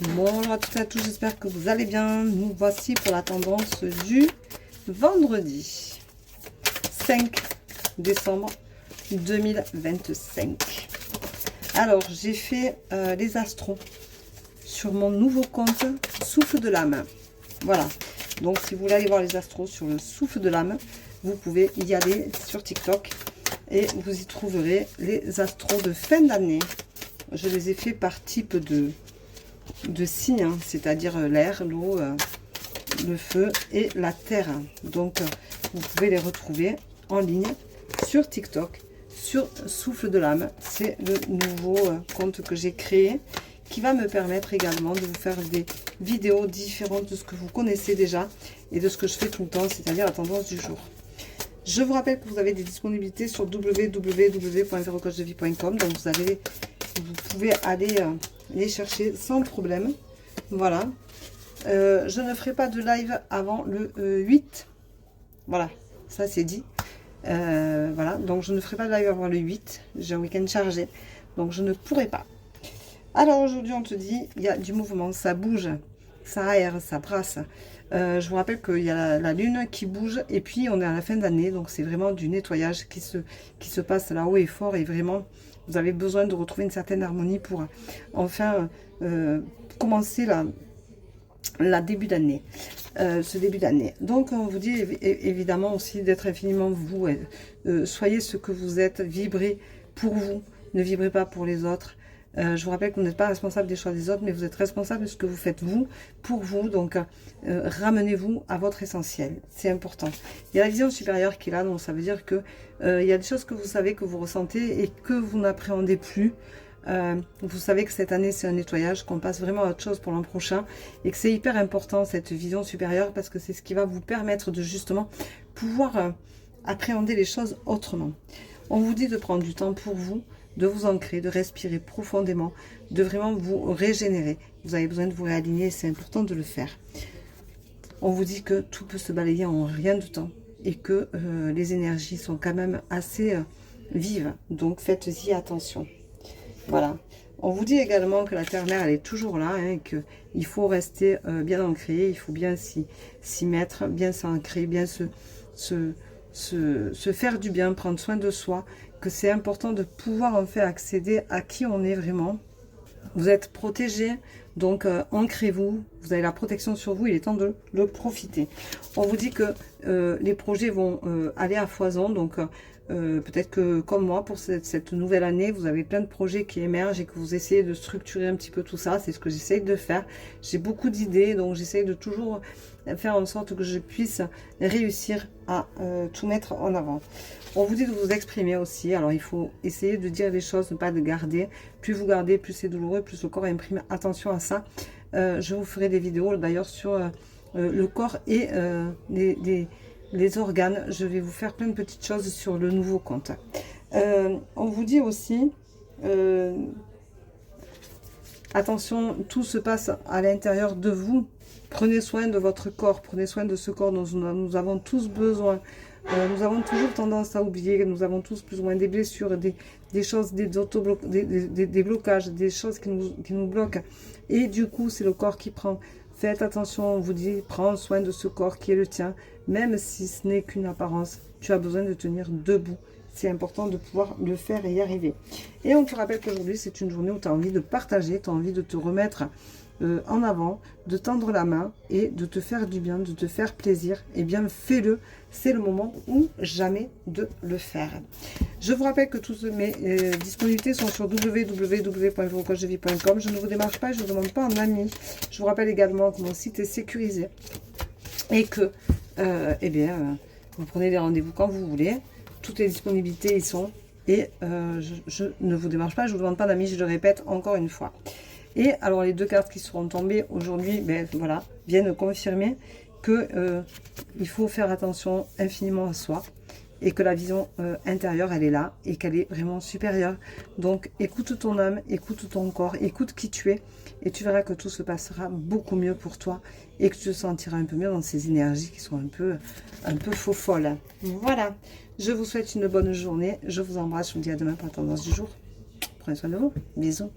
Bonjour à toutes et à tous, j'espère que vous allez bien. Nous voici pour la tendance du vendredi 5 décembre 2025. Alors, j'ai fait les astros sur mon nouveau compte Souffle de l'âme. Voilà, donc si vous voulez aller voir les astros sur le Souffle de l'âme, vous pouvez y aller sur TikTok et vous y trouverez les astros de fin d'année. Je les ai fait par type de signes, hein, c'est-à-dire l'air, l'eau, le feu et la terre. Donc vous pouvez les retrouver en ligne sur TikTok, sur Souffle de l'âme. C'est le nouveau compte que j'ai créé qui va me permettre également de vous faire des vidéos différentes de ce que vous connaissez déjà et de ce que je fais tout le temps, c'est-à-dire la tendance du jour. Je vous rappelle que vous avez des disponibilités sur www.verocoachdevie.com, donc vous pouvez aller les chercher sans problème. Voilà. Je ne ferai pas de live avant le 8. Voilà, ça c'est dit. Voilà, donc je ne ferai pas de live avant le 8. J'ai un week-end chargé, donc je ne pourrai pas. Alors aujourd'hui, on te dit, il y a du mouvement, ça bouge, ça aère, ça brasse. Je vous rappelle qu'il y a la lune qui bouge et puis on est à la fin d'année, donc c'est vraiment du nettoyage qui se passe là haut et fort, et vraiment vous avez besoin de retrouver une certaine harmonie pour enfin commencer la début d'année, ce début d'année. Donc on vous dit évidemment aussi d'être infiniment vous, soyez ce que vous êtes, vibrez pour vous, ne vibrez pas pour les autres. Je vous rappelle que vous n'êtes pas responsable des choix des autres, mais vous êtes responsable de ce que vous faites vous, pour vous. Donc, ramenez-vous à votre essentiel. C'est important. Il y a la vision supérieure qui est là, donc ça veut dire que il y a des choses que vous savez, que vous ressentez et que vous n'appréhendez plus. Vous savez que cette année, c'est un nettoyage, qu'on passe vraiment à autre chose pour l'an prochain et que c'est hyper important, cette vision supérieure, parce que c'est ce qui va vous permettre de justement pouvoir appréhender les choses autrement. On vous dit de prendre du temps pour vous, de vous ancrer, de respirer profondément, de vraiment vous régénérer. Vous avez besoin de vous réaligner, c'est important de le faire. On vous dit que tout peut se balayer en rien de temps et que les énergies sont quand même assez vives. Donc faites-y attention. Voilà. On vous dit également que la terre-mère, elle est toujours là, hein, qu'il faut rester bien ancré, il faut bien s'y mettre, bien s'ancrer, bien se faire du bien, prendre soin de soi, que c'est important de pouvoir en fait accéder à qui on est vraiment. Vous êtes protégé, donc ancrez-vous, vous avez la protection sur vous, il est temps de le profiter. On vous dit que les projets vont aller à foison, donc peut-être que comme moi, pour cette nouvelle année, vous avez plein de projets qui émergent et que vous essayez de structurer un petit peu tout ça. C'est ce que j'essaye de faire. J'ai beaucoup d'idées, donc j'essaye de toujours faire en sorte que je puisse réussir à tout mettre en avant. On vous dit de vous exprimer aussi. Alors il faut essayer de dire les choses, ne pas de garder. Plus vous gardez, plus c'est douloureux, plus le corps imprime. Attention à ça. Je vous ferai des vidéos d'ailleurs sur le corps et les organes. Je vais vous faire plein de petites choses sur le nouveau compte. On vous dit aussi, attention, tout se passe à l'intérieur de vous. Prenez soin de votre corps, prenez soin de ce corps dont nous avons tous besoin. Nous avons toujours tendance à oublier, nous avons tous plus ou moins des blessures, des choses, des blocages, des choses qui nous bloquent. Et du coup, c'est le corps qui prend. Faites attention, on vous dit, prends soin de ce corps qui est le tien, même si ce n'est qu'une apparence. Tu as besoin de tenir debout. C'est important de pouvoir le faire et y arriver. Et on te rappelle qu'aujourd'hui, c'est une journée où tu as envie de partager, tu as envie de te remettre en avant, de tendre la main et de te faire du bien, de te faire plaisir. Eh bien, fais-le. C'est le moment ou jamais de le faire. Je vous rappelle que toutes mes disponibilités sont sur www.verocoachdevie.com. Je ne vous démarche pas, je ne vous demande pas un ami. Je vous rappelle également que mon site est sécurisé et que vous prenez des rendez-vous quand vous voulez. Toutes les disponibilités y sont et je ne vous démarche pas, je ne vous demande pas d'amis, je le répète encore une fois. Et alors les deux cartes qui seront tombées aujourd'hui, ben voilà, viennent confirmer que il faut faire attention infiniment à soi et que la vision intérieure, elle est là et qu'elle est vraiment supérieure. Donc écoute ton âme, écoute ton corps, écoute qui tu es et tu verras que tout se passera beaucoup mieux pour toi et que tu te sentiras un peu mieux dans ces énergies qui sont un peu faux folles. Voilà, je vous souhaite une bonne journée, je vous embrasse, je vous dis à demain pour la tendance du jour. Prenez soin de vous, bisous.